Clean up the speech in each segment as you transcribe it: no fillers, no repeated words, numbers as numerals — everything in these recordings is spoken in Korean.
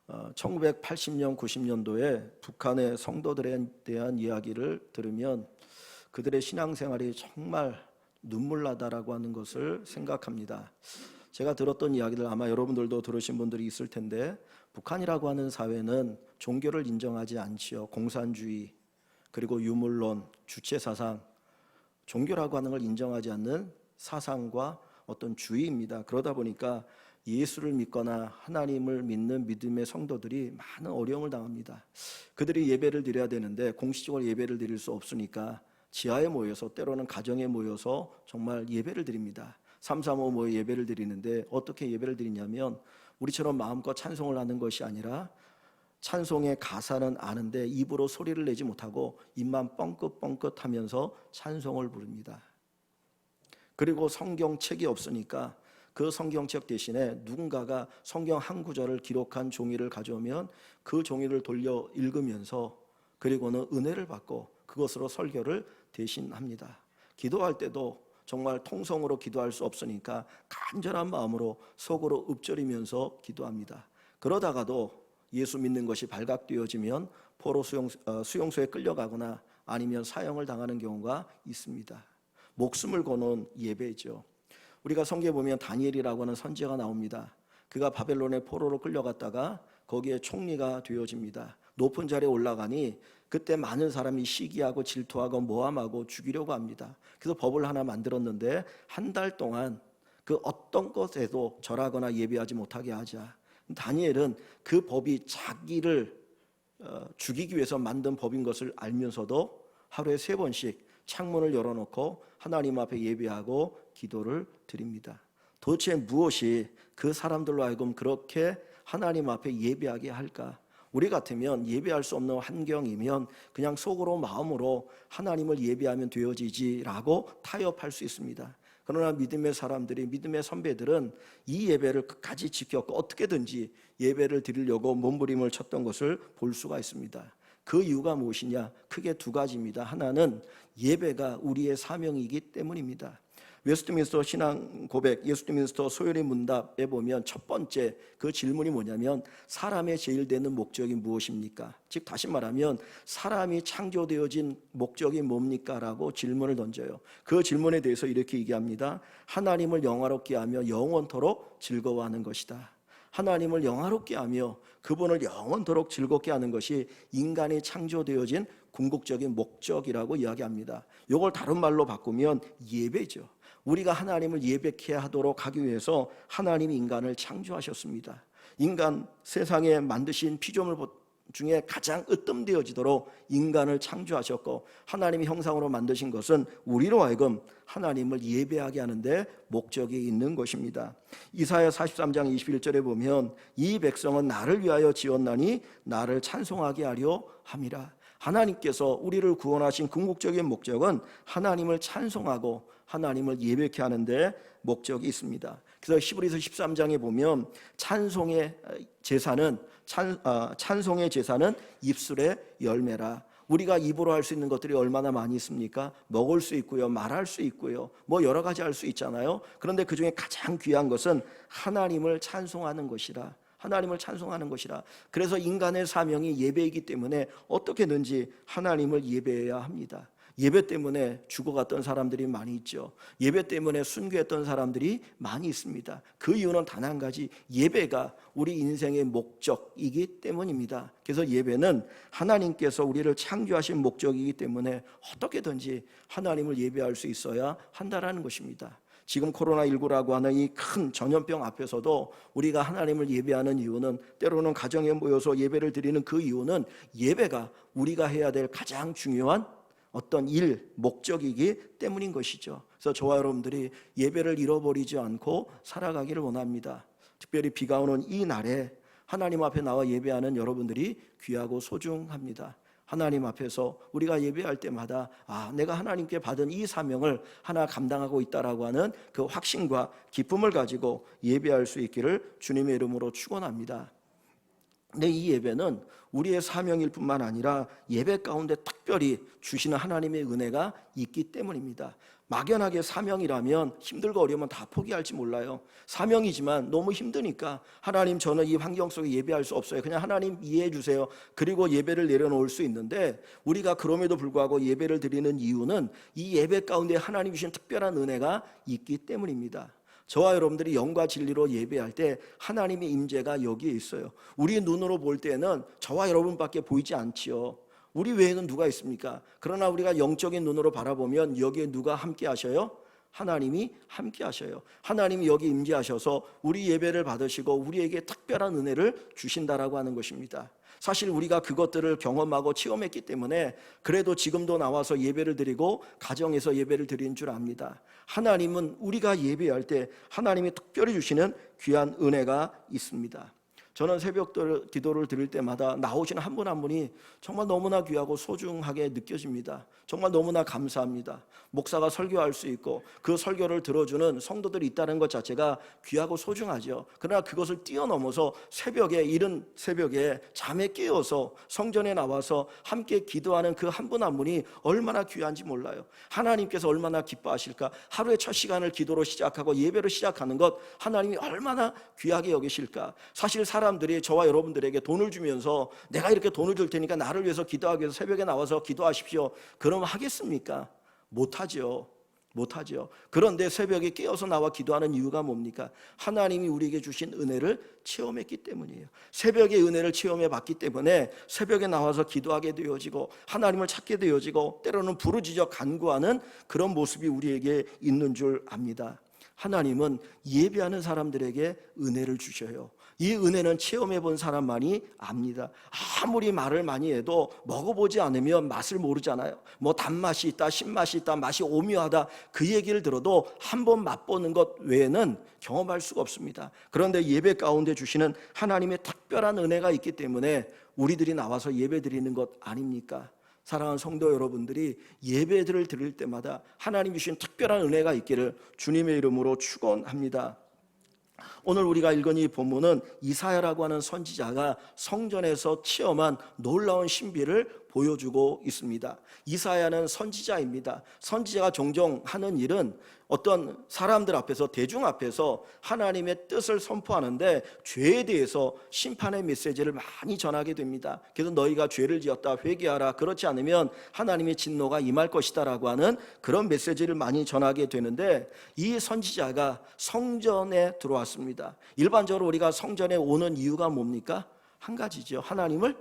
1980년, 90년도에 북한의 성도들에 대한 이야기를 들으면 그들의 신앙생활이 정말 눈물나다라고 하는 것을 생각합니다. 제가 들었던 이야기들 아마 여러분들도 들으신 분들이 있을 텐데, 북한이라고 하는 사회는 종교를 인정하지 않지요. 공산주의, 그리고 유물론, 주체사상, 종교라고 하는 걸 인정하지 않는 사상과 어떤 주의입니다. 그러다 보니까 예수를 믿거나 하나님을 믿는 믿음의 성도들이 많은 어려움을 당합니다. 그들이 예배를 드려야 되는데 공식적으로 예배를 드릴 수 없으니까 지하에 모여서, 때로는 가정에 모여서 정말 예배를 드립니다. 335 모여 예배를 드리는데 어떻게 예배를 드리냐면, 우리처럼 마음껏 찬송을 하는 것이 아니라 찬송의 가사는 아는데 입으로 소리를 내지 못하고 입만 뻥긋뻥긋 하면서 찬송을 부릅니다. 그리고 성경책이 없으니까 그 성경책 대신에 누군가가 성경 한 구절을 기록한 종이를 가져오면 그 종이를 돌려 읽으면서, 그리고는 은혜를 받고 그것으로 설교를 대신합니다. 기도할 때도 정말 통성으로 기도할 수 없으니까 간절한 마음으로 속으로 읊조리면서 기도합니다. 그러다가도 예수 믿는 것이 발각되어지면 포로 수용소에 끌려가거나 아니면 사형을 당하는 경우가 있습니다. 목숨을 거는 예배죠. 우리가 성경에 보면 다니엘이라고 하는 선지자가 나옵니다. 그가 바벨론의 포로로 끌려갔다가 거기에 총리가 되어집니다. 높은 자리에 올라가니 그때 많은 사람이 시기하고 질투하고 모함하고 죽이려고 합니다. 그래서 법을 하나 만들었는데 한 달 동안 그 어떤 것에도 절하거나 예배하지 못하게 하자. 다니엘은 그 법이 자기를 죽이기 위해서 만든 법인 것을 알면서도 하루에 3번씩 창문을 열어놓고 하나님 앞에 예배하고 기도를 드립니다. 도대체 무엇이 그 사람들로 하여금 그렇게 하나님 앞에 예배하게 할까? 우리 같으면 예배할 수 없는 환경이면 그냥 속으로 마음으로 하나님을 예배하면 되어지지라고 타협할 수 있습니다. 그러나 믿음의 사람들이, 믿음의 선배들은 이 예배를 끝까지 지켰고 어떻게든지 예배를 드리려고 몸부림을 쳤던 것을 볼 수가 있습니다. 그 이유가 무엇이냐? 크게 2가지입니다. 하나는 예배가 우리의 사명이기 때문입니다. 웨스트민스터 신앙 고백, 웨스트민스터 소요리 문답에 보면 첫 번째 그 질문이 뭐냐면, 사람의 제일 되는 목적이 무엇입니까? 즉 다시 말하면 사람이 창조되어진 목적이 뭡니까? 라고 질문을 던져요. 그 질문에 대해서 이렇게 얘기합니다. 하나님을 영화롭게 하며 영원토록 즐거워하는 것이다. 하나님을 영화롭게 하며 그분을 영원토록 즐겁게 하는 것이 인간이 창조되어진 궁극적인 목적이라고 이야기합니다. 이걸 다른 말로 바꾸면 예배죠. 우리가 하나님을 예배케 하도록 하기 위해서 하나님이 인간을 창조하셨습니다. 인간, 세상에 만드신 피조물 중에 가장 으뜸되어지도록 인간을 창조하셨고, 하나님이 형상으로 만드신 것은 우리로 하여금 하나님을 예배하게 하는데 목적이 있는 것입니다. 이사야 43장 21절에 보면 이 백성은 나를 위하여 지었나니 나를 찬송하게 하려 함이라. 하나님께서 우리를 구원하신 궁극적인 목적은 하나님을 찬송하고 하나님을 예배케 하는데 목적이 있습니다. 그래서 히브리서 13장에 보면 찬송의 제사는 입술의 열매라. 우리가 입으로 할 수 있는 것들이 얼마나 많이 있습니까? 먹을 수 있고요, 말할 수 있고요, 뭐 여러 가지 할 수 있잖아요. 그런데 그 중에 가장 귀한 것은 하나님을 찬송하는 것이라. 하나님을 찬송하는 것이라. 그래서 인간의 사명이 예배이기 때문에 어떻게든지 하나님을 예배해야 합니다. 예배 때문에 죽어갔던 사람들이 많이 있죠. 예배 때문에 순교했던 사람들이 많이 있습니다. 그 이유는 단 한 가지, 예배가 우리 인생의 목적이기 때문입니다. 그래서 예배는 하나님께서 우리를 창조하신 목적이기 때문에 어떻게든지 하나님을 예배할 수 있어야 한다라는 것입니다. 지금 코로나19라고 하는 이 큰 전염병 앞에서도 우리가 하나님을 예배하는 이유는, 때로는 가정에 모여서 예배를 드리는 그 이유는 예배가 우리가 해야 될 가장 중요한 어떤 목적이기 때문인 것이죠. 그래서 저와 여러분들이 예배를 잃어버리지 않고 살아가기를 원합니다. 특별히 비가 오는 이 날에 하나님 앞에 나와 예배하는 여러분들이 귀하고 소중합니다. 하나님 앞에서 우리가 예배할 때마다 내가 하나님께 받은 이 사명을 하나 감당하고 있다라고 하는 그 확신과 기쁨을 가지고 예배할 수 있기를 주님의 이름으로 축원합니다. 근데 이 예배는 우리의 사명일 뿐만 아니라 예배 가운데 특별히 주시는 하나님의 은혜가 있기 때문입니다. 막연하게 사명이라면 힘들고 어려우면 다 포기할지 몰라요. 사명이지만 너무 힘드니까 하나님 저는 이 환경 속에 예배할 수 없어요. 그냥 하나님 이해해 주세요. 그리고 예배를 내려놓을 수 있는데, 우리가 그럼에도 불구하고 예배를 드리는 이유는 이 예배 가운데 하나님 주신 특별한 은혜가 있기 때문입니다. 저와 여러분들이 영과 진리로 예배할 때 하나님의 임재가 여기에 있어요. 우리 눈으로 볼 때는 저와 여러분밖에 보이지 않지요. 우리 외에는 누가 있습니까? 그러나 우리가 영적인 눈으로 바라보면 여기에 누가 함께 하셔요? 하나님이 함께 하셔요. 하나님이 여기 임재하셔서 우리 예배를 받으시고 우리에게 특별한 은혜를 주신다라고 하는 것입니다. 사실 우리가 그것들을 경험하고 체험했기 때문에 그래도 지금도 나와서 예배를 드리고 가정에서 예배를 드리는 줄 압니다. 하나님은 우리가 예배할 때 하나님이 특별히 주시는 귀한 은혜가 있습니다. 저는 새벽 기도를 드릴 때마다 나오시는 한 분 한 분이 정말 너무나 귀하고 소중하게 느껴집니다. 정말 너무나 감사합니다. 목사가 설교할 수 있고 그 설교를 들어주는 성도들이 있다는 것 자체가 귀하고 소중하죠. 그러나 그것을 뛰어넘어서 새벽에, 이른 새벽에 잠에 깨어서 성전에 나와서 함께 기도하는 그 한 분 한 분이 얼마나 귀한지 몰라요. 하나님께서 얼마나 기뻐하실까. 하루의 첫 시간을 기도로 시작하고 예배로 시작하는 것 하나님이 얼마나 귀하게 여기실까. 사실 사람들이 저와 여러분들에게 돈을 주면서 내가 이렇게 돈을 줄 테니까 나를 위해서 기도하기 위해서 새벽에 나와서 기도하십시오, 그러면 하겠습니까? 못하죠. 그런데 새벽에 깨어서 나와 기도하는 이유가 뭡니까? 하나님이 우리에게 주신 은혜를 체험했기 때문이에요. 새벽의 은혜를 체험해 봤기 때문에 새벽에 나와서 기도하게 되어지고 하나님을 찾게 되어지고 때로는 부르짖어 간구하는 그런 모습이 우리에게 있는 줄 압니다. 하나님은 예배하는 사람들에게 은혜를 주셔요. 이 은혜는 체험해 본 사람만이 압니다. 아무리 말을 많이 해도 먹어보지 않으면 맛을 모르잖아요. 뭐 단맛이 있다, 신맛이 있다, 맛이 오묘하다, 그 얘기를 들어도 한번 맛보는 것 외에는 경험할 수가 없습니다. 그런데 예배 가운데 주시는 하나님의 특별한 은혜가 있기 때문에 우리들이 나와서 예배 드리는 것 아닙니까? 사랑하는 성도 여러분들이 예배들을 드릴 때마다 하나님 주신 특별한 은혜가 있기를 주님의 이름으로 축원합니다. 오늘 우리가 읽은 이 본문은 이사야라고 하는 선지자가 성전에서 체험한 놀라운 신비를 보여주고 있습니다. 이사야는 선지자입니다. 선지자가 종종 하는 일은 어떤 사람들 앞에서, 대중 앞에서 하나님의 뜻을 선포하는데 죄에 대해서 심판의 메시지를 많이 전하게 됩니다. 그래서 너희가 죄를 지었다, 회개하라, 그렇지 않으면 하나님의 진노가 임할 것이다 라고 하는 그런 메시지를 많이 전하게 되는데, 이 선지자가 성전에 들어왔습니다. 일반적으로 우리가 성전에 오는 이유가 뭡니까? 한 가지죠. 하나님을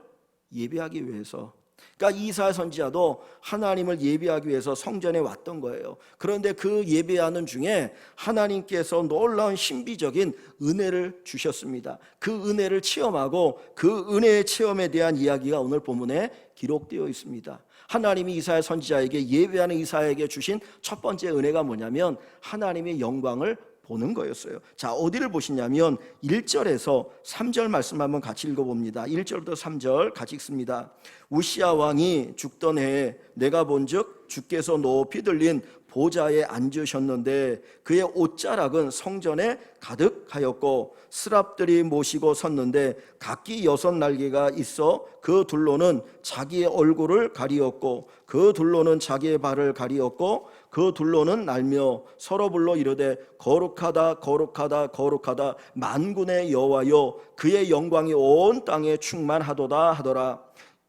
예배하기 위해서. 그러니까 이사야 선지자도 하나님을 예배하기 위해서 성전에 왔던 거예요. 그런데 그 예배하는 중에 하나님께서 놀라운 신비적인 은혜를 주셨습니다. 그 은혜를 체험하고 그 은혜의 체험에 대한 이야기가 오늘 본문에 기록되어 있습니다. 하나님이 이사야 선지자에게, 예배하는 이사야에게 주신 첫 번째 은혜가 뭐냐면 하나님의 영광을 보는 거였어요. 자, 어디를 보시냐면 1절에서 3절 말씀 한번 같이 읽어봅니다. 1절부터 3절 같이 읽습니다. 우시야 왕이 죽던 해에 내가 본즉 주께서 높이 들린 보좌에 앉으셨는데 그의 옷자락은 성전에 가득하였고 스랍들이 모시고 섰는데 각기 6날개가 있어 그 둘로는 자기의 얼굴을 가리었고 그 둘로는 자기의 발을 가리었고 그 둘로는 날며 서로 불러 이르되 거룩하다 거룩하다 거룩하다 만군의 여호와여 그의 영광이 온 땅에 충만하도다 하더라.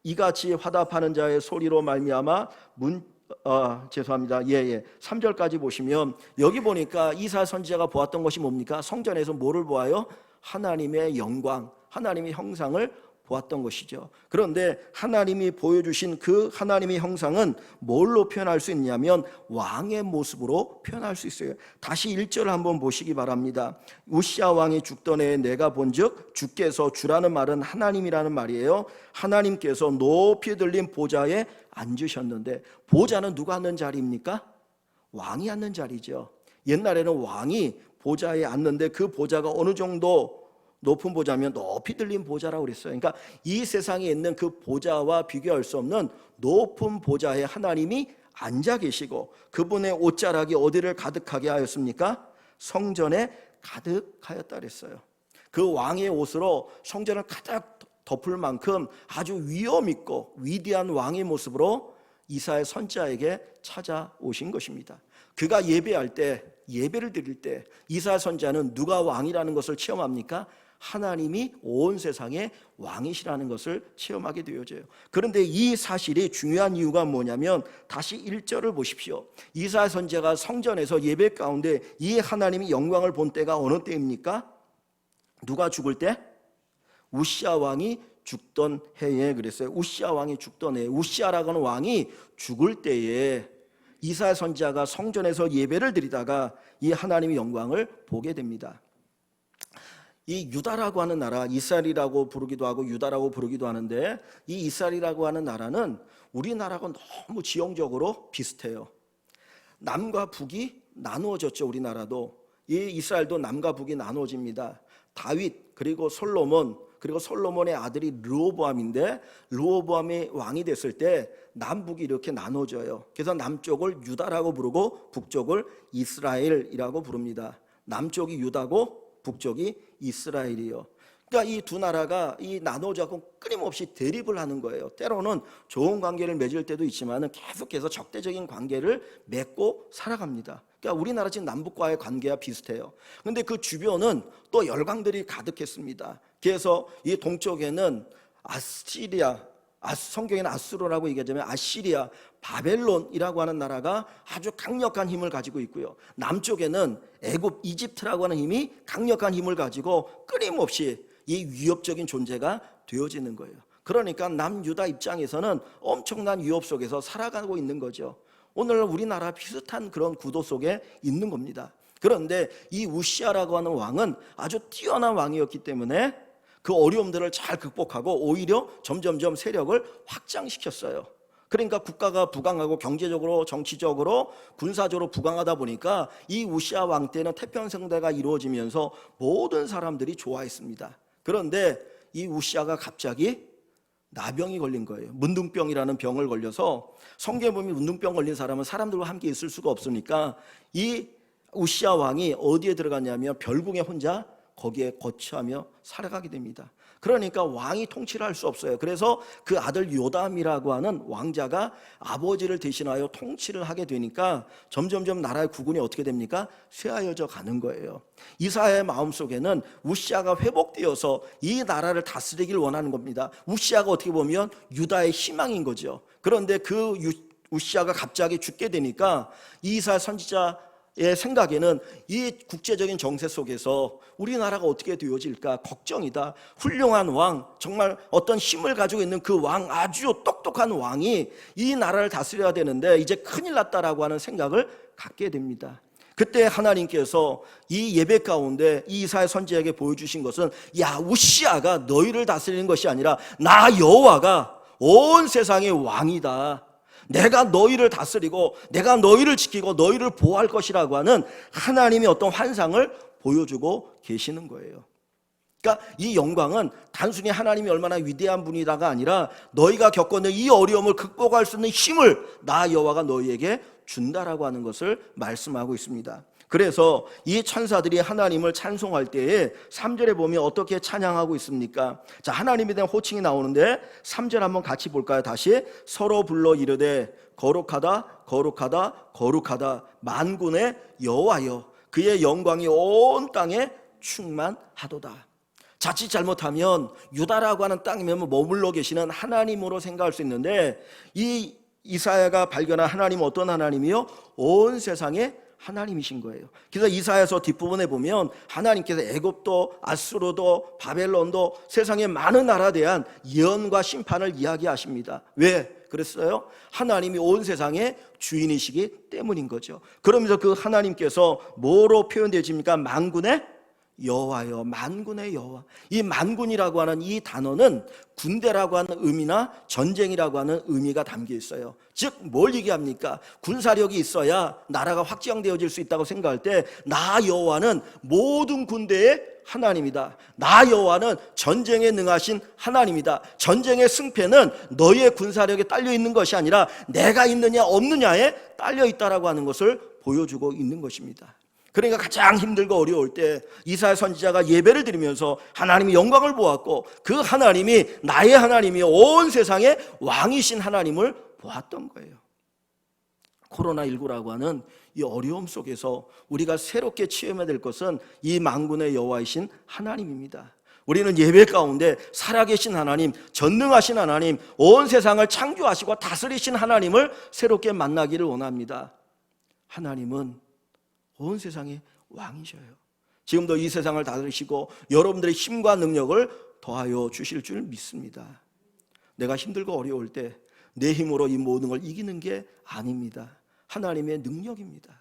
이같이 화답하는 자의 소리로 말미암아 죄송합니다. 3절까지 보시면 여기 보니까 이사야 선지자가 보았던 것이 뭡니까? 성전에서 뭐를 보아요? 하나님의 영광, 하나님의 형상을 보았던 것이죠. 그런데 하나님이 보여주신 그 하나님의 형상은 뭘로 표현할 수 있냐면 왕의 모습으로 표현할 수 있어요. 다시 1절을 한번 보시기 바랍니다. 우시야 왕이 죽던 해에 내가 본즉 주께서, 주라는 말은 하나님이라는 말이에요. 하나님께서 높이 들린 보좌에 앉으셨는데, 보좌는 누가 앉는 자리입니까? 왕이 앉는 자리죠. 옛날에는 왕이 보좌에 앉는데 그 보좌가 어느 정도 높은 보좌면 높이 들린 보좌라고 그랬어요. 그러니까 이 세상에 있는 그 보좌와 비교할 수 없는 높은 보좌에 하나님이 앉아 계시고 그분의 옷자락이 어디를 가득하게 하였습니까? 성전에 가득하였다 그랬어요. 그 왕의 옷으로 성전을 가득 덮을 만큼 아주 위엄 있고 위대한 왕의 모습으로 이사야 선지자에게 찾아오신 것입니다. 그가 예배할 때, 예배를 드릴 때 이사야 선지자는 누가 왕이라는 것을 체험합니까? 하나님이 온 세상의 왕이시라는 것을 체험하게 되어져요. 그런데 이 사실이 중요한 이유가 뭐냐면 다시 1절을 보십시오. 이사야 선지자가 성전에서 예배 가운데 이 하나님이 영광을 본 때가 어느 때입니까? 누가 죽을 때? 우시아 왕이 죽던 해에 그랬어요. 우시아 왕이 죽던 해에, 우시아라고 하는 왕이 죽을 때에 이사야 선지자가 성전에서 예배를 드리다가 이 하나님의 영광을 보게 됩니다. 이 유다라고 하는 나라, 이스라엘이라고 부르기도 하고 유다라고 부르기도 하는데, 이 이스라엘이라고 하는 나라는 우리나라하고 너무 지형적으로 비슷해요. 남과 북이 나누어졌죠. 우리나라도. 이 이스라엘도 남과 북이 나누어집니다. 다윗 그리고 솔로몬, 그리고 솔로몬의 아들이 르호보암인데, 르호보암이 왕이 됐을 때 남북이 이렇게 나눠져요. 그래서 남쪽을 유다라고 부르고 북쪽을 이스라엘이라고 부릅니다. 남쪽이 유다고 북쪽이 이스라엘이요. 그러니까 이 두 나라가 이 나눠져서 끊임없이 대립을 하는 거예요. 때로는 좋은 관계를 맺을 때도 있지만 계속해서 적대적인 관계를 맺고 살아갑니다. 그러니까 우리나라 지금 남북과의 관계와 비슷해요. 그런데 그 주변은 또 열강들이 가득했습니다. 그래서 이 동쪽에는 아시리아, 성경에는 아수르라고 얘기하자면 아시리아, 바벨론이라고 하는 나라가 아주 강력한 힘을 가지고 있고요. 남쪽에는 애굽, 이집트라고 하는 힘이 강력한 힘을 가지고 끊임없이 이 위협적인 존재가 되어지는 거예요. 그러니까 남유다 입장에서는 엄청난 위협 속에서 살아가고 있는 거죠. 오늘 우리나라 비슷한 그런 구도 속에 있는 겁니다. 그런데 이 우시아라고 하는 왕은 아주 뛰어난 왕이었기 때문에 그 어려움들을 잘 극복하고 오히려 점점점 세력을 확장시켰어요. 그러니까 국가가 부강하고 경제적으로, 정치적으로, 군사적으로 부강하다 보니까 이 우시아 왕 때는 태평성대가 이루어지면서 모든 사람들이 좋아했습니다. 그런데 이 우시아가 갑자기 나병이 걸린 거예요. 문둥병이라는 병을 걸려서, 성경에 보면 문둥병 걸린 사람은 사람들과 함께 있을 수가 없으니까 이 우시아 왕이 어디에 들어갔냐면 별궁에 혼자 거기에 거처하며 살아가게 됩니다. 그러니까 왕이 통치를 할 수 없어요. 그래서 그 아들 요담이라고 하는 왕자가 아버지를 대신하여 통치를 하게 되니까 점점점 나라의 구군이 어떻게 됩니까? 쇠하여져 가는 거예요. 이사야의 마음속에는 우시아가 회복되어서 이 나라를 다스리길 원하는 겁니다. 우시아가 어떻게 보면 유다의 희망인 거죠. 그런데 그 우시아가 갑자기 죽게 되니까 이사야 선지자 의 생각에는 이 국제적인 정세 속에서 우리나라가 어떻게 되어질까 걱정이다. 훌륭한 왕, 정말 어떤 힘을 가지고 있는 그 왕, 아주 똑똑한 왕이 이 나라를 다스려야 되는데 이제 큰일 났다라고 하는 생각을 갖게 됩니다. 그때 하나님께서 이 예배 가운데 이 이사야 선지자에게 보여주신 것은, 야, 우시아가 너희를 다스리는 것이 아니라 나 여호와가 온 세상의 왕이다. 내가 너희를 다스리고 내가 너희를 지키고 너희를 보호할 것이라고 하는 하나님의 어떤 환상을 보여주고 계시는 거예요. 그러니까 이 영광은 단순히 하나님이 얼마나 위대한 분이다가 아니라 너희가 겪어낸 이 어려움을 극복할 수 있는 힘을 나 여호와가 너희에게 준다라고 하는 것을 말씀하고 있습니다. 그래서 이 천사들이 하나님을 찬송할 때에 3절에 보면 어떻게 찬양하고 있습니까? 자, 하나님에 대한 호칭이 나오는데 3절 한번 같이 볼까요? 다시. 서로 불러 이르되 거룩하다 거룩하다 거룩하다 만군의 여호와여, 그의 영광이 온 땅에 충만하도다. 자칫 잘못하면 유다라고 하는 땅에 머물러 계시는 하나님으로 생각할 수 있는데, 이 이사야가 발견한 하나님은 어떤 하나님이요? 온 세상에 하나님이신 거예요. 그래서 이사야서 뒷부분에 보면 하나님께서 애굽도 아수르도 바벨론도 세상의 많은 나라에 대한 예언과 심판을 이야기하십니다. 왜 그랬어요? 하나님이 온 세상의 주인이시기 때문인 거죠. 그러면서 그 하나님께서 뭐로 표현되십니까? 만군의 여호와여, 만군의 여호와. 이 만군이라고 하는 이 단어는 군대라고 하는 의미나 전쟁이라고 하는 의미가 담겨 있어요. 즉 뭘 얘기합니까? 군사력이 있어야 나라가 확장되어질 수 있다고 생각할 때, 나 여호와는 모든 군대의 하나님이다. 나 여호와는 전쟁에 능하신 하나님이다. 전쟁의 승패는 너희의 군사력에 딸려 있는 것이 아니라 내가 있느냐 없느냐에 딸려 있다라고 하는 것을 보여주고 있는 것입니다. 그러니까 가장 힘들고 어려울 때 이사야 선지자가 예배를 드리면서 하나님의 영광을 보았고, 그 하나님이 나의 하나님이 온 세상의 왕이신 하나님을 보았던 거예요. 코로나19라고 하는 이 어려움 속에서 우리가 새롭게 체험해야 될 것은 이 만군의 여호와이신 하나님입니다. 우리는 예배 가운데 살아계신 하나님, 전능하신 하나님, 온 세상을 창조하시고 다스리신 하나님을 새롭게 만나기를 원합니다. 하나님은 온 세상의 왕이셔요. 지금도 이 세상을 다스리시고 여러분들의 힘과 능력을 더하여 주실 줄 믿습니다. 내가 힘들고 어려울 때 내 힘으로 이 모든 걸 이기는 게 아닙니다. 하나님의 능력입니다.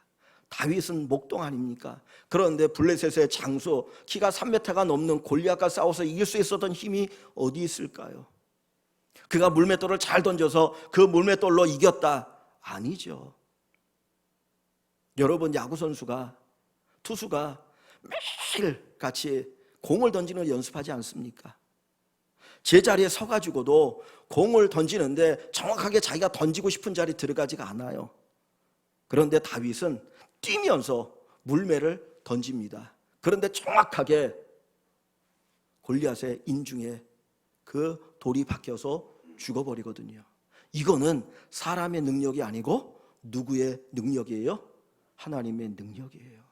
다윗은 목동 아닙니까? 그런데 블레셋의 장수, 키가 3m가 넘는 골리앗과 싸워서 이길 수 있었던 힘이 어디 있을까요? 그가 물맷돌을 잘 던져서 그 물맷돌로 이겼다? 아니죠. 여러분, 야구선수가, 투수가 매일 같이 공을 던지는 걸 연습하지 않습니까? 제자리에 서가지고도 공을 던지는데 정확하게 자기가 던지고 싶은 자리에 들어가지가 않아요. 그런데 다윗은 뛰면서 물매를 던집니다. 그런데 정확하게 골리앗의 인중에 그 돌이 박혀서 죽어버리거든요. 이거는 사람의 능력이 아니고 누구의 능력이에요? 하나님의 능력이에요.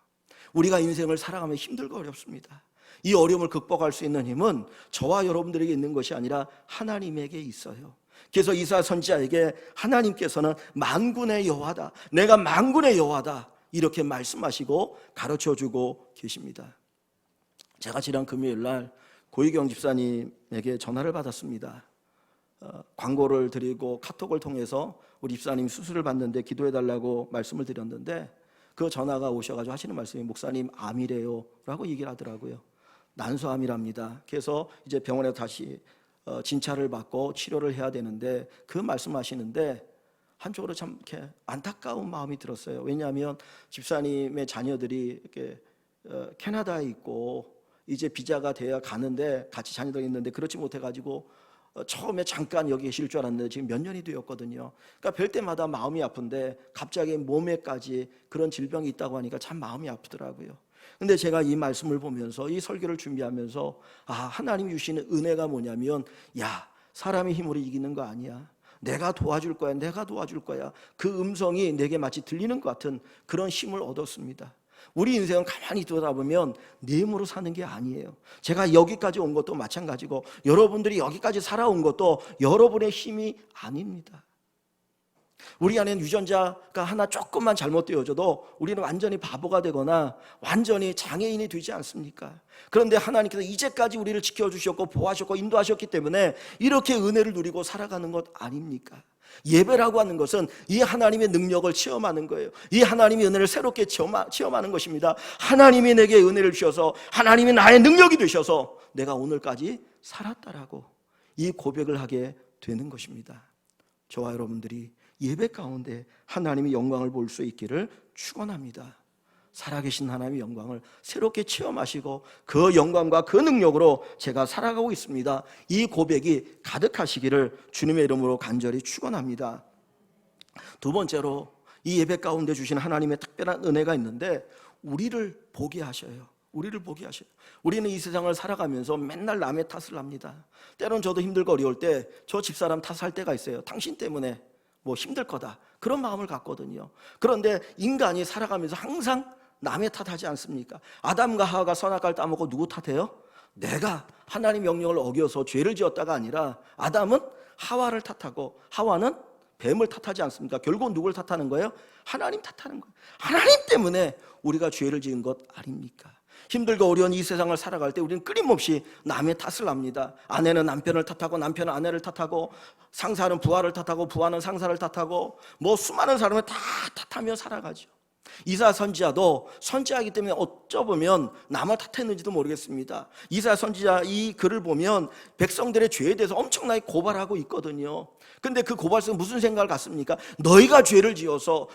우리가 인생을 살아가면 힘들고 어렵습니다. 이 어려움을 극복할 수 있는 힘은 저와 여러분들에게 있는 것이 아니라 하나님에게 있어요. 그래서 이사야 선지자에게 하나님께서는 만군의 여호와다, 내가 만군의 여호와다, 이렇게 말씀하시고 가르쳐주고 계십니다. 제가 지난 금요일 날 고희경 집사님에게 전화를 받았습니다. 광고를 드리고 카톡을 통해서 우리 집사님 수술을 받는데 기도해달라고 말씀을 드렸는데, 그 전화가 오셔가지고 하시는 말씀이 목사님 암이래요 라고 얘기를 하더라고요. 난소암이랍니다. 그래서 이제 병원에 다시 진찰을 받고 치료를 해야 되는데, 그 말씀하시는데 한쪽으로 참 이렇게 안타까운 마음이 들었어요. 왜냐하면 집사님의 자녀들이 이렇게 캐나다에 있고 이제 비자가 돼야 가는데 같이 자녀들이 있는데 그렇지 못해가지고 처음에 잠깐 여기 계실 줄 알았는데 지금 몇 년이 되었거든요. 그러니까 뵐 때마다 마음이 아픈데 갑자기 몸에까지 그런 질병이 있다고 하니까 참 마음이 아프더라고요. 근데 제가 이 말씀을 보면서 이 설교를 준비하면서 하나님이 주시는 은혜가 뭐냐면, 야, 사람의 힘으로 이기는 거 아니야. 내가 도와줄 거야. 내가 도와줄 거야. 그 음성이 내게 마치 들리는 것 같은 그런 힘을 얻었습니다. 우리 인생은 가만히 돌아보면 내 힘으로 사는 게 아니에요. 제가 여기까지 온 것도 마찬가지고 여러분들이 여기까지 살아온 것도 여러분의 힘이 아닙니다. 우리 안에는 유전자가 하나 조금만 잘못되어져도 우리는 완전히 바보가 되거나 완전히 장애인이 되지 않습니까? 그런데 하나님께서 이제까지 우리를 지켜주셨고 보호하셨고 인도하셨기 때문에 이렇게 은혜를 누리고 살아가는 것 아닙니까? 예배라고 하는 것은 이 하나님의 능력을 체험하는 거예요. 이 하나님의 은혜를 새롭게 체험하는 것입니다. 하나님이 내게 은혜를 주셔서 하나님이 나의 능력이 되셔서 내가 오늘까지 살았다라고 이 고백을 하게 되는 것입니다. 저와 여러분들이 예배 가운데 하나님의 영광을 볼 수 있기를 축원합니다. 살아계신 하나님의 영광을 새롭게 체험하시고 그 영광과 그 능력으로 제가 살아가고 있습니다, 이 고백이 가득하시기를 주님의 이름으로 간절히 축원합니다. 두 번째로 이 예배 가운데 주신 하나님의 특별한 은혜가 있는데 우리를 보게 하셔요. 우리를 보게 하셔요. 우리는 이 세상을 살아가면서 맨날 남의 탓을 합니다. 때론 저도 힘들고 어려울 때 저 집사람 탓할 때가 있어요. 당신 때문에 뭐 힘들 거다, 그런 마음을 갖거든요. 그런데 인간이 살아가면서 항상 남의 탓하지 않습니까? 아담과 하와가 선악과를 따먹고 누구 탓해요? 내가 하나님 명령을 어겨서 죄를 지었다가 아니라 아담은 하와를 탓하고 하와는 뱀을 탓하지 않습니까? 결국은 누굴 탓하는 거예요? 하나님 탓하는 거예요. 하나님 때문에 우리가 죄를 지은 것 아닙니까? 힘들고 어려운 이 세상을 살아갈 때 우리는 끊임없이 남의 탓을 합니다. 아내는 남편을 탓하고 남편은 아내를 탓하고 상사는 부하를 탓하고 부하는 상사를 탓하고 뭐 수많은 사람을 다 탓하며 살아가죠. 이사야 선지자도 선지자이기 때문에 어쩌면 남을 탓했는지도 모르겠습니다. 이사야 선지자 이 글을 보면 백성들의 죄에 대해서 엄청나게 고발하고 있거든요. 근데 그 고발 속에 무슨 생각을 갖습니까? 너희가 죄를 지어서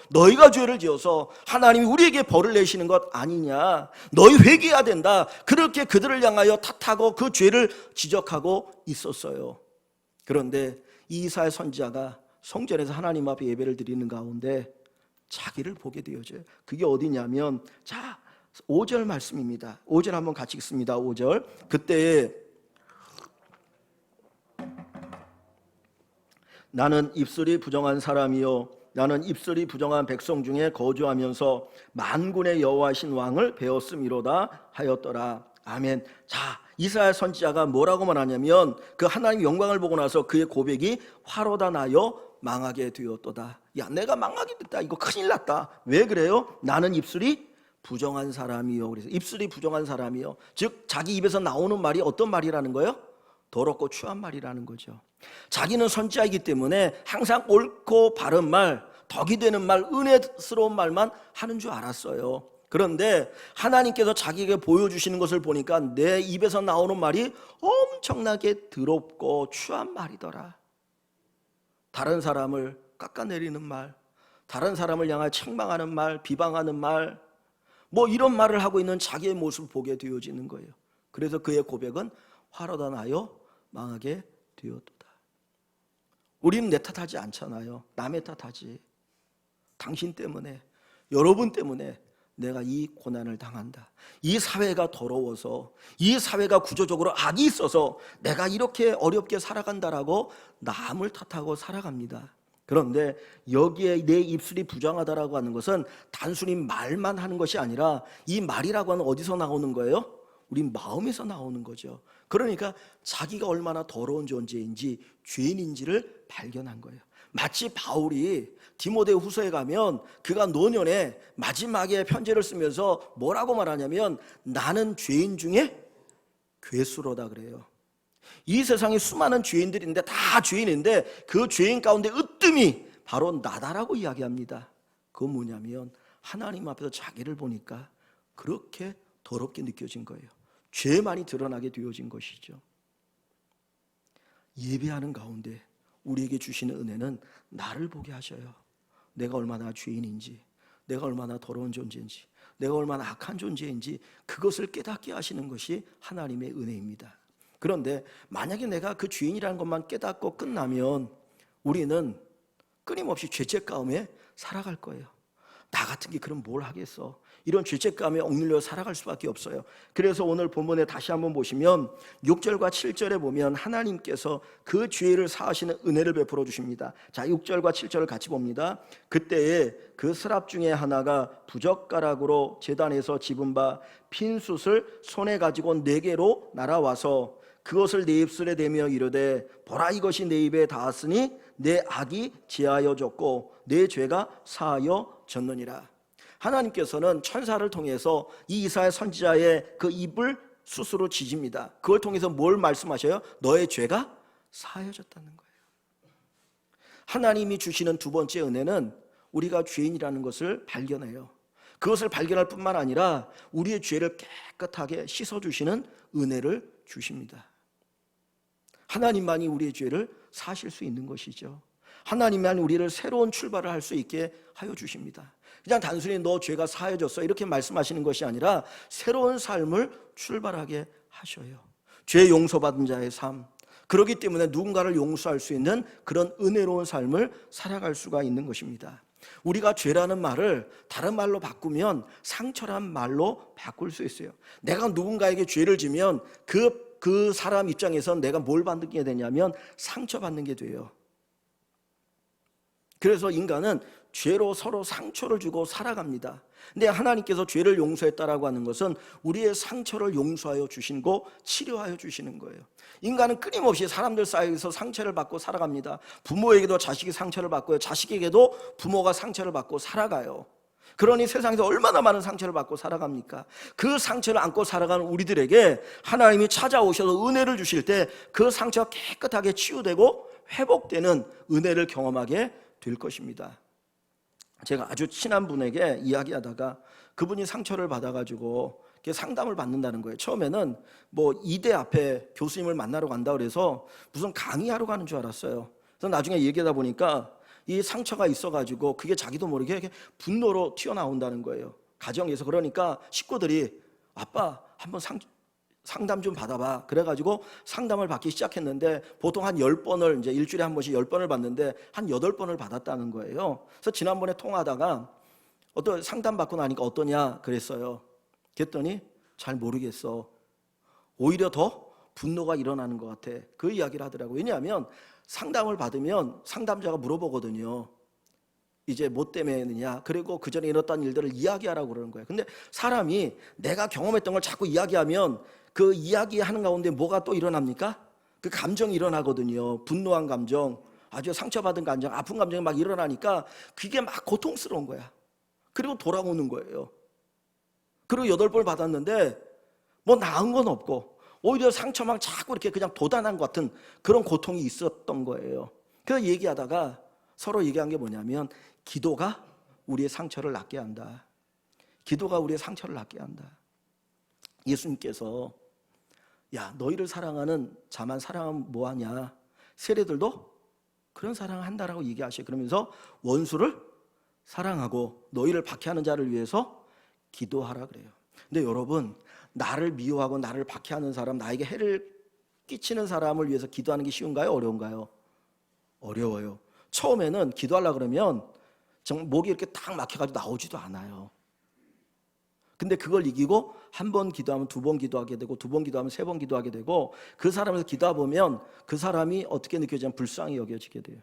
하나님이 우리에게 벌을 내시는 것 아니냐, 너희 회개해야 된다, 그렇게 그들을 향하여 탓하고 그 죄를 지적하고 있었어요. 그런데 이사야 선지자가 성전에서 하나님 앞에 예배를 드리는 가운데 자기를 보게 되어져요. 그게 어디냐면, 자, 5절 말씀입니다. 5절 한번 같이 읽습니다. 5절. 그때 나는 입술이 부정한 사람이요 나는 입술이 부정한 백성 중에 거주하면서 만군의 여호와신 왕을 배웠음이로다 하였더라. 아멘. 자, 이사야 선지자가 뭐라고 말하냐면 그 하나님의 영광을 보고 나서 그의 고백이 화로다 나여 망하게 되었도다. 야, 내가 망하게 됐다. 이거 큰일 났다. 왜 그래요? 나는 입술이 부정한 사람이요. 그래서 입술이 부정한 사람이요. 즉 자기 입에서 나오는 말이 어떤 말이라는 거예요? 더럽고 추한 말이라는 거죠. 자기는 선지자이기 때문에 항상 옳고 바른 말, 덕이 되는 말, 은혜스러운 말만 하는 줄 알았어요. 그런데 하나님께서 자기에게 보여주시는 것을 보니까 내 입에서 나오는 말이 엄청나게 더럽고 추한 말이더라. 다른 사람을 깎아내리는 말, 다른 사람을 향해 책망하는 말, 비방하는 말, 뭐 이런 말을 하고 있는 자기의 모습을 보게 되어지는 거예요. 그래서 그의 고백은 화로다 나여 망하게 되었도다. 우리는 내 탓하지 않잖아요. 남의 탓하지. 당신 때문에, 여러분 때문에 내가 이 고난을 당한다. 이 사회가 더러워서, 이 사회가 구조적으로 악이 있어서 내가 이렇게 어렵게 살아간다라고 남을 탓하고 살아갑니다. 그런데 여기에 내 입술이 부정하다라고 하는 것은 단순히 말만 하는 것이 아니라 이 말이라고 하는 어디서 나오는 거예요? 우리 마음에서 나오는 거죠. 그러니까 자기가 얼마나 더러운 존재인지 죄인인지를 발견한 거예요. 마치 바울이 디모데 후서에 가면 그가 노년에 마지막에 편지를 쓰면서 뭐라고 말하냐면 나는 죄인 중에 괴수로다 그래요. 이 세상에 수많은 죄인들인데 다 죄인인데 그 죄인 가운데 으뜸이 바로 나다라고 이야기합니다. 그건 뭐냐면 하나님 앞에서 자기를 보니까 그렇게 더럽게 느껴진 거예요. 죄만이 드러나게 되어진 것이죠. 예배하는 가운데 우리에게 주시는 은혜는 나를 보게 하셔요. 내가 얼마나 죄인인지, 내가 얼마나 더러운 존재인지, 내가 얼마나 악한 존재인지 그것을 깨닫게 하시는 것이 하나님의 은혜입니다. 그런데 만약에 내가 그 죄인이라는 것만 깨닫고 끝나면 우리는 끊임없이 죄책감에 살아갈 거예요. 나 같은 게 그럼 뭘 하겠어? 이런 죄책감에 억눌려 살아갈 수밖에 없어요. 그래서 오늘 본문에 다시 한번 보시면 6절과 7절에 보면 하나님께서 그 죄를 사하시는 은혜를 베풀어 주십니다. 자, 6절과 7절을 같이 봅니다. 그때에 그 스랍 중에 하나가 부젓가락으로 제단에서 집은 바 핀 숯을 손에 가지고 내게로 날아와서 그것을 내 입술에 대며 이르되 보라 이것이 내 입에 닿았으니 내 악이 제하여졌고 내 죄가 사하여졌느니라. 하나님께서는 천사를 통해서 이 이사야 선지자의 그 입을 숯으로 지집니다. 그걸 통해서 뭘 말씀하셔요? 너의 죄가 사하여졌다는 거예요. 하나님이 주시는 두 번째 은혜는 우리가 죄인이라는 것을 발견해요. 그것을 발견할 뿐만 아니라 우리의 죄를 깨끗하게 씻어주시는 은혜를 주십니다. 하나님만이 우리의 죄를 사실 수 있는 것이죠. 하나님만이 우리를 새로운 출발을 할 수 있게 하여 주십니다. 그냥 단순히 너 죄가 사해졌어 이렇게 말씀하시는 것이 아니라 새로운 삶을 출발하게 하셔요. 죄 용서받은 자의 삶, 그렇기 때문에 누군가를 용서할 수 있는 그런 은혜로운 삶을 살아갈 수가 있는 것입니다. 우리가 죄라는 말을 다른 말로 바꾸면 상처란 말로 바꿀 수 있어요. 내가 누군가에게 죄를 지면 그 사람 입장에선 내가 뭘 받는 게 되냐면 상처받는 게 돼요. 그래서 인간은 죄로 서로 상처를 주고 살아갑니다. 근데 하나님께서 죄를 용서했다라고 하는 것은 우리의 상처를 용서하여 주시고 치료하여 주시는 거예요. 인간은 끊임없이 사람들 사이에서 상처를 받고 살아갑니다. 부모에게도 자식이 상처를 받고요, 자식에게도 부모가 상처를 받고 살아가요. 그러니 세상에서 얼마나 많은 상처를 받고 살아갑니까? 그 상처를 안고 살아가는 우리들에게 하나님이 찾아오셔서 은혜를 주실 때 그 상처가 깨끗하게 치유되고 회복되는 은혜를 경험하게 될 것입니다. 제가 아주 친한 분에게 이야기하다가 그분이 상처를 받아가지고 상담을 받는다는 거예요. 처음에는 뭐 이대 앞에 교수님을 만나러 간다 그래서 무슨 강의하러 가는 줄 알았어요. 그래서 나중에 얘기하다 보니까 이 상처가 있어가지고 그게 자기도 모르게 이렇게 분노로 튀어나온다는 거예요. 가정에서. 그러니까 식구들이 아빠 한번 상담 좀 받아봐. 그래가지고 상담을 받기 시작했는데 보통 한 10번을 이제 일주일에 한 번씩 10번을 받는데 한 8번을 받았다는 거예요. 그래서 지난번에 통화하다가 상담 받고 나니까 어떠냐 그랬어요. 그랬더니 잘 모르겠어. 오히려 더 분노가 일어나는 것 같아. 그 이야기를 하더라고요. 왜냐하면 상담을 받으면 상담자가 물어보거든요. 이제 뭐 때문에 했느냐, 그리고 그 전에 일어났던 일들을 이야기하라고 그러는 거예요. 근데 사람이 내가 경험했던 걸 자꾸 이야기하면 그 이야기하는 가운데 뭐가 또 일어납니까? 그 감정이 일어나거든요. 분노한 감정, 아주 상처받은 감정, 아픈 감정이 막 일어나니까 그게 막 고통스러운 거야. 그리고 돌아오는 거예요. 그리고 8번 받았는데 뭐 나은 건 없고 오히려 상처만 자꾸 이렇게 그냥 돋아난 것 같은 그런 고통이 있었던 거예요. 그래서 얘기하다가 서로 얘기한 게 뭐냐면 기도가 우리의 상처를 낫게 한다. 기도가 우리의 상처를 낫게 한다. 예수님께서 야, 너희를 사랑하는 자만 사랑하면 뭐하냐, 세례들도 그런 사랑을 한다라고 얘기하시고, 그러면서 원수를 사랑하고 너희를 박해하는 자를 위해서 기도하라 그래요. 근데 여러분, 나를 미워하고 나를 박해하는 사람, 나에게 해를 끼치는 사람을 위해서 기도하는 게 쉬운가요? 어려운가요? 어려워요. 처음에는 기도하려고 그러면 목이 이렇게 딱 막혀가지고 나오지도 않아요. 근데 그걸 이기고 한 번 기도하면 2번 기도하게 되고 2번 기도하면 3번 기도하게 되고 그 사람에서 기도하 보면 그 사람이 어떻게 느껴지냐면 불쌍히 여겨지게 돼요.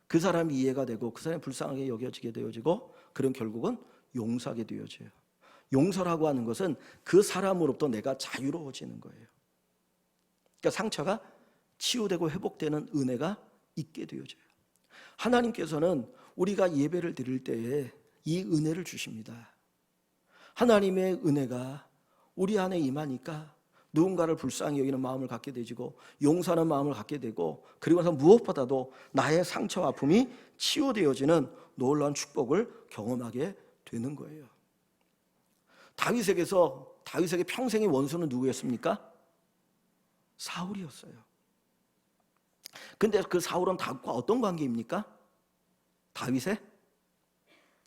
그 사람이 이해가 되고 그 사람이 불쌍하게 여겨지게 되어지고, 그런 결국은 용서하게 되어져요. 용서라고 하는 것은 그 사람으로부터 내가 자유로워지는 거예요. 그러니까 상처가 치유되고 회복되는 은혜가 있게 되어져요. 하나님께서는 우리가 예배를 드릴 때에 이 은혜를 주십니다. 하나님의 은혜가 우리 안에 임하니까 누군가를 불쌍히 여기는 마음을 갖게 되지고 용서하는 마음을 갖게 되고, 그리고 나서 무엇보다도 나의 상처와 아픔이 치유되어지는 놀라운 축복을 경험하게 되는 거예요. 다윗에게 평생의 원수는 누구였습니까? 사울이었어요. 근데 그 사울은 다윗과 어떤 관계입니까? 다윗의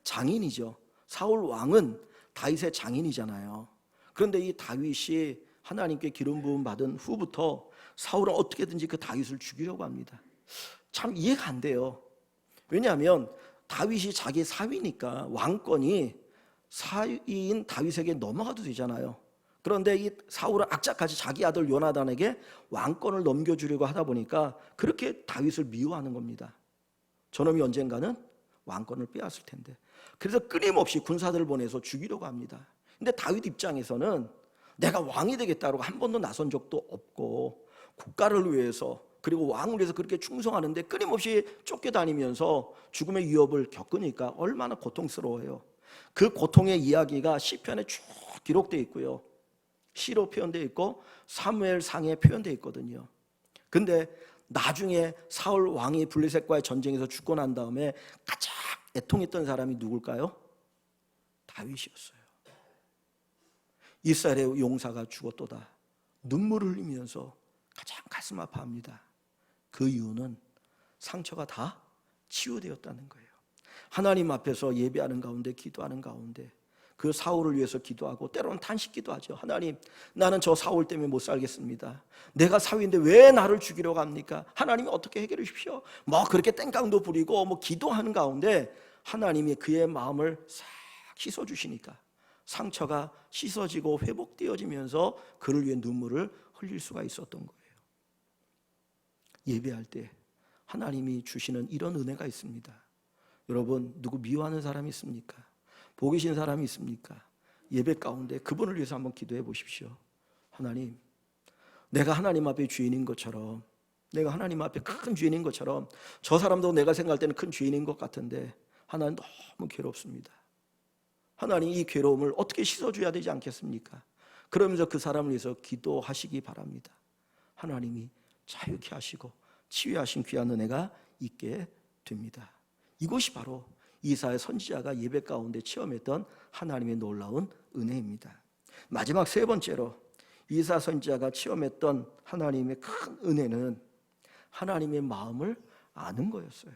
장인이죠. 사울 왕은 다윗의 장인이잖아요. 그런데 이 다윗이 하나님께 기름 부음 받은 후부터 사울은 어떻게든지 그 다윗을 죽이려고 합니다. 참 이해가 안 돼요. 왜냐하면 다윗이 자기 사위니까 왕권이 사위인 다윗에게 넘어가도 되잖아요. 그런데 이 사울은 악착같이 자기 아들 요나단에게 왕권을 넘겨주려고 하다 보니까 그렇게 다윗을 미워하는 겁니다. 저놈이 언젠가는 왕권을 빼앗을 텐데. 그래서 끊임없이 군사들을 보내서 죽이려고 합니다. 근데 다윗 입장에서는 내가 왕이 되겠다고 한 번도 나선 적도 없고 국가를 위해서 그리고 왕을 위해서 그렇게 충성하는데 끊임없이 쫓겨다니면서 죽음의 위협을 겪으니까 얼마나 고통스러워요. 그 고통의 이야기가 시편에 쭉 기록되어 있고요, 시로 표현되어 있고 사무엘상에 표현되어 있거든요. 근데 나중에 사울 왕이 블레셋과의 전쟁에서 죽고 난 다음에 가장 애통했던 사람이 누굴까요? 다윗이었어요. 이스라엘의 용사가 죽었도다. 눈물을 흘리면서 가장 가슴 아파합니다. 그 이유는 상처가 다 치유되었다는 거예요. 하나님 앞에서 예배하는 가운데, 기도하는 가운데 그 사울을 위해서 기도하고 때로는 탄식기도 하죠. 하나님, 나는 저 사울 때문에 못 살겠습니다. 내가 사위인데 왜 나를 죽이려고 합니까? 하나님이 어떻게 해결해 주십시오. 뭐 그렇게 땡깡도 부리고 뭐 기도하는 가운데 하나님이 그의 마음을 싹 씻어주시니까 상처가 씻어지고 회복되어지면서 그를 위해 눈물을 흘릴 수가 있었던 거예요. 예배할 때 하나님이 주시는 이런 은혜가 있습니다. 여러분, 누구 미워하는 사람이 있습니까? 보기 싫은 사람이 있습니까? 예배 가운데 그분을 위해서 한번 기도해 보십시오. 하나님, 내가 하나님 앞에 죄인인 것처럼, 내가 하나님 앞에 큰 죄인인 것처럼, 저 사람도 내가 생각할 때는 큰 죄인인 것 같은데 하나님 너무 괴롭습니다. 하나님, 이 괴로움을 어떻게 씻어줘야 되지 않겠습니까? 그러면서 그 사람을 위해서 기도하시기 바랍니다. 하나님이 자유케 하시고 치유하신 귀한 은혜가 있게 됩니다. 이것이 바로 이사야 선지자가 예배 가운데 체험했던 하나님의 놀라운 은혜입니다. 마지막 3번째로 이사야 선지자가 체험했던 하나님의 큰 은혜는 하나님의 마음을 아는 거였어요.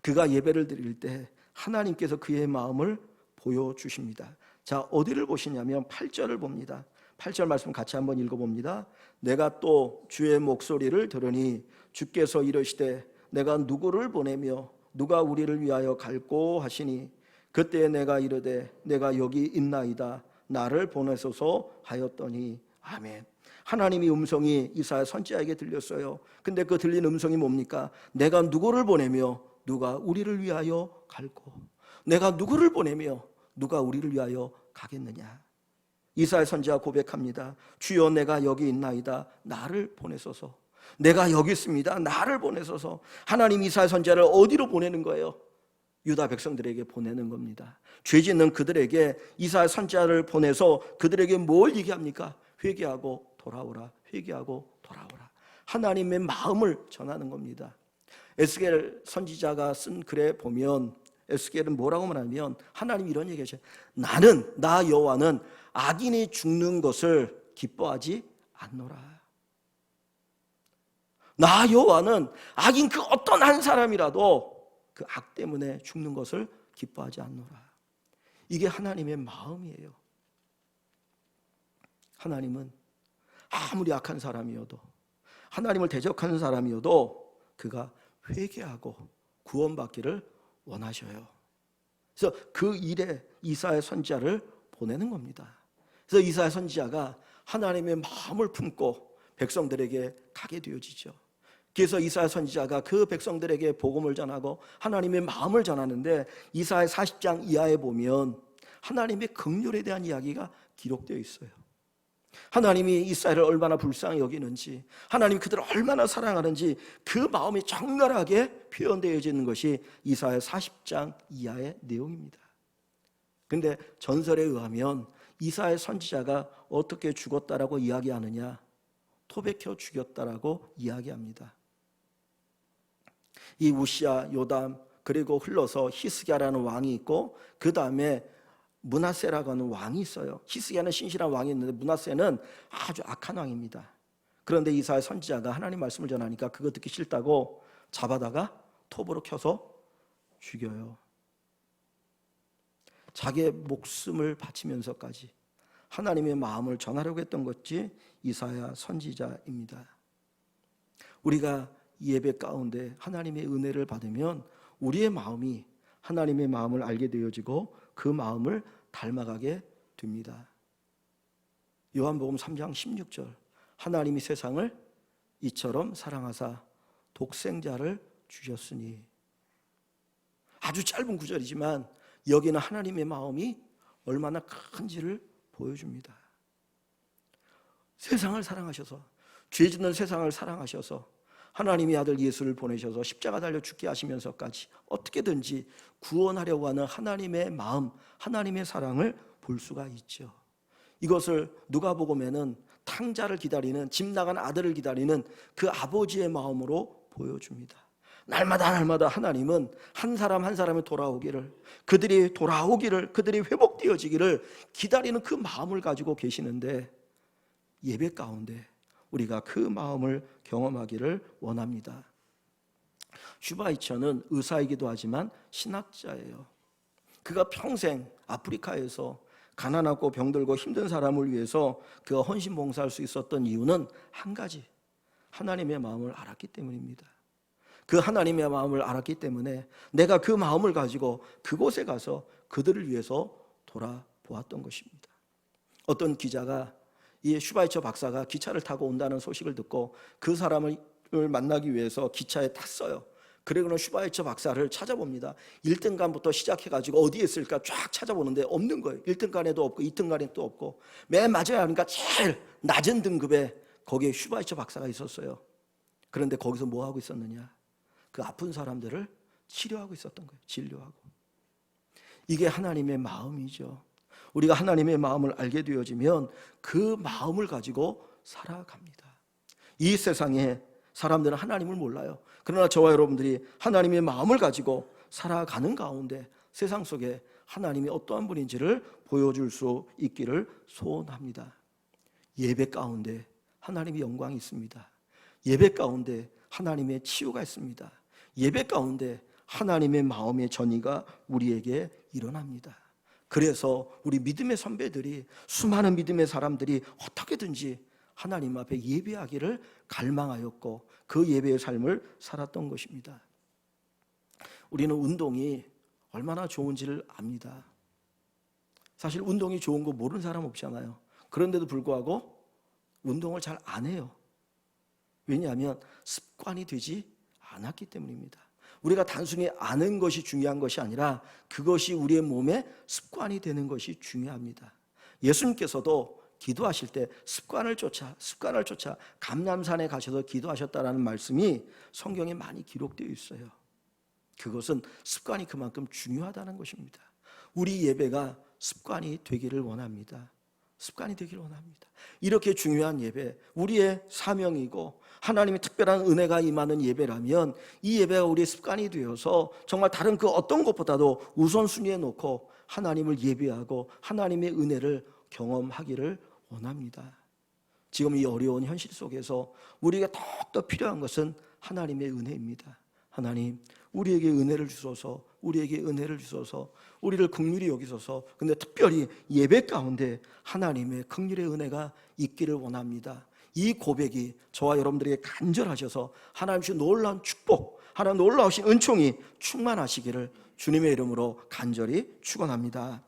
그가 예배를 드릴 때 하나님께서 그의 마음을 보여주십니다. 자, 어디를 보시냐면 8절을 봅니다. 8절 말씀 같이 한번 읽어봅니다. 내가 또 주의 목소리를 들으니 주께서 이르시되 내가 누구를 보내며 누가 우리를 위하여 갈꼬 하시니 그때 내가 이르되 내가 여기 있나이다 나를 보내소서 하였더니 아멘. 하나님의 음성이 이사야 선지자에게 들렸어요. 근데 그 들린 음성이 뭡니까? 내가 누구를 보내며 누가 우리를 위하여 갈고, 내가 누구를 보내며 누가 우리를 위하여 가겠느냐. 이사야 선지자가 고백합니다. 주여 내가 여기 있나이다 나를 보내소서. 내가 여기 있습니다 나를 보내소서. 하나님 이사야 선지자를 어디로 보내는 거예요? 유다 백성들에게 보내는 겁니다. 죄 짓는 그들에게 이사야 선지자를 보내서 그들에게 뭘 얘기합니까? 회개하고 돌아오라, 회개하고 돌아오라. 하나님의 마음을 전하는 겁니다. 에스겔 선지자가 쓴 글에 보면 에스겔은 뭐라고 말하면 하나님이 이런 얘기하셔요. 나 여호와는 악인이 죽는 것을 기뻐하지 않노라. 나 여호와는 악인 그 어떤 한 사람이라도 그 악 때문에 죽는 것을 기뻐하지 않노라. 이게 하나님의 마음이에요. 하나님은 아무리 악한 사람이어도, 하나님을 대적하는 사람이어도 그가 회개하고 구원받기를 원하셔요. 그래서 그 일에 이사야 선지자를 보내는 겁니다. 그래서 이사야 선지자가 하나님의 마음을 품고 백성들에게 가게 되어지죠. 그래서 이사야 선지자가 그 백성들에게 복음을 전하고 하나님의 마음을 전하는데 이사야 40장 이하에 보면 하나님의 긍휼에 대한 이야기가 기록되어 있어요. 하나님이 이스라엘을 얼마나 불쌍히 여기는지, 하나님 그들을 얼마나 사랑하는지 그 마음이 적나라하게 표현되어져 있는 것이 이사야 40장 이하의 내용입니다. 그런데 전설에 의하면 이사야 선지자가 어떻게 죽었다라고 이야기하느냐? 토백혀 죽였다라고 이야기합니다. 이 우시야, 요담, 그리고 흘러서 히스기야라는 왕이 있고 그 다음에 므낫세라고 하는 왕이 있어요. 히스기야는 신실한 왕이 있는데 므낫세는 아주 악한 왕입니다. 그런데 이사야 선지자가 하나님 말씀을 전하니까 그거 듣기 싫다고 잡아다가 톱으로 켜서 죽여요. 자기의 목숨을 바치면서까지 하나님의 마음을 전하려고 했던 것이 이사야 선지자입니다. 우리가 예배 가운데 하나님의 은혜를 받으면 우리의 마음이 하나님의 마음을 알게 되어지고 그 마음을 닮아가게 됩니다. 요한복음 3장 16절 하나님이 세상을 이처럼 사랑하사 독생자를 주셨으니. 아주 짧은 구절이지만 여기는 하나님의 마음이 얼마나 큰지를 보여줍니다. 세상을 사랑하셔서, 죄 짓는 세상을 사랑하셔서 하나님의 아들 예수를 보내셔서 십자가 달려 죽게 하시면서까지 어떻게든지 구원하려고 하는 하나님의 마음, 하나님의 사랑을 볼 수가 있죠. 이것을 누가복음에는 탕자를 기다리는, 집 나간 아들을 기다리는 그 아버지의 마음으로 보여줍니다. 날마다 하나님은 한 사람 한 사람이 돌아오기를, 그들이 돌아오기를, 그들이 회복되어지기를 기다리는 그 마음을 가지고 계시는데 예배 가운데 우리가 그 마음을 경험하기를 원합니다. 슈바이처는 의사이기도 하지만 신학자예요. 그가 평생 아프리카에서 가난하고 병들고 힘든 사람을 위해서 그가 헌신 봉사할 수 있었던 이유는 한 가지, 하나님의 마음을 알았기 때문입니다. 그 하나님의 마음을 알았기 때문에 내가 그 마음을 가지고 그곳에 가서 그들을 위해서 돌아보았던 것입니다. 어떤 기자가 이 슈바이처 박사가 기차를 타고 온다는 소식을 듣고 그 사람을 만나기 위해서 기차에 탔어요. 그리고는 슈바이처 박사를 찾아봅니다. 1등간부터 시작해가지고 어디에 있을까 쫙 찾아보는데 없는 거예요. 1등간에도 없고 2등간에도 없고 맨 마지막에 하니까 제일 낮은 등급에 거기에 슈바이처 박사가 있었어요. 그런데 거기서 뭐 하고 있었느냐? 그 아픈 사람들을 치료하고 있었던 거예요. 진료하고. 이게 하나님의 마음이죠. 우리가 하나님의 마음을 알게 되어지면 그 마음을 가지고 살아갑니다. 이 세상에 사람들은 하나님을 몰라요. 그러나 저와 여러분들이 하나님의 마음을 가지고 살아가는 가운데 세상 속에 하나님이 어떠한 분인지를 보여줄 수 있기를 소원합니다. 예배 가운데 하나님의 영광이 있습니다. 예배 가운데 하나님의 치유가 있습니다. 예배 가운데 하나님의 마음의 전이가 우리에게 일어납니다. 그래서 우리 믿음의 선배들이, 수많은 믿음의 사람들이 어떻게든지 하나님 앞에 예배하기를 갈망하였고 그 예배의 삶을 살았던 것입니다. 우리는 운동이 얼마나 좋은지를 압니다. 사실 운동이 좋은 거 모르는 사람 없잖아요. 그런데도 불구하고 운동을 잘 안 해요. 왜냐하면 습관이 되지 않았기 때문입니다. 우리가 단순히 아는 것이 중요한 것이 아니라 그것이 우리의 몸에 습관이 되는 것이 중요합니다. 예수님께서도 기도하실 때 습관을 쫓아 감람산에 가셔서 기도하셨다라는 말씀이 성경에 많이 기록되어 있어요. 그것은 습관이 그만큼 중요하다는 것입니다. 우리 예배가 습관이 되기를 원합니다. 습관이 되기를 원합니다. 이렇게 중요한 예배, 우리의 사명이고 하나님의 특별한 은혜가 임하는 예배라면 이 예배가 우리의 습관이 되어서 정말 다른 그 어떤 것보다도 우선순위에 놓고 하나님을 예배하고 하나님의 은혜를 경험하기를 원합니다. 지금 이 어려운 현실 속에서 우리가 더욱더 필요한 것은 하나님의 은혜입니다. 하나님, 우리에게 은혜를 주소서, 우리에게 은혜를 주소서, 우리를 긍휼히 여기소서. 근데 특별히 예배 가운데 하나님의 긍휼의 은혜가 있기를 원합니다. 이 고백이 저와 여러분들에게 간절하셔서 하나님 주신 놀라운 축복, 하나님 놀라우신 은총이 충만하시기를 주님의 이름으로 간절히 축원합니다.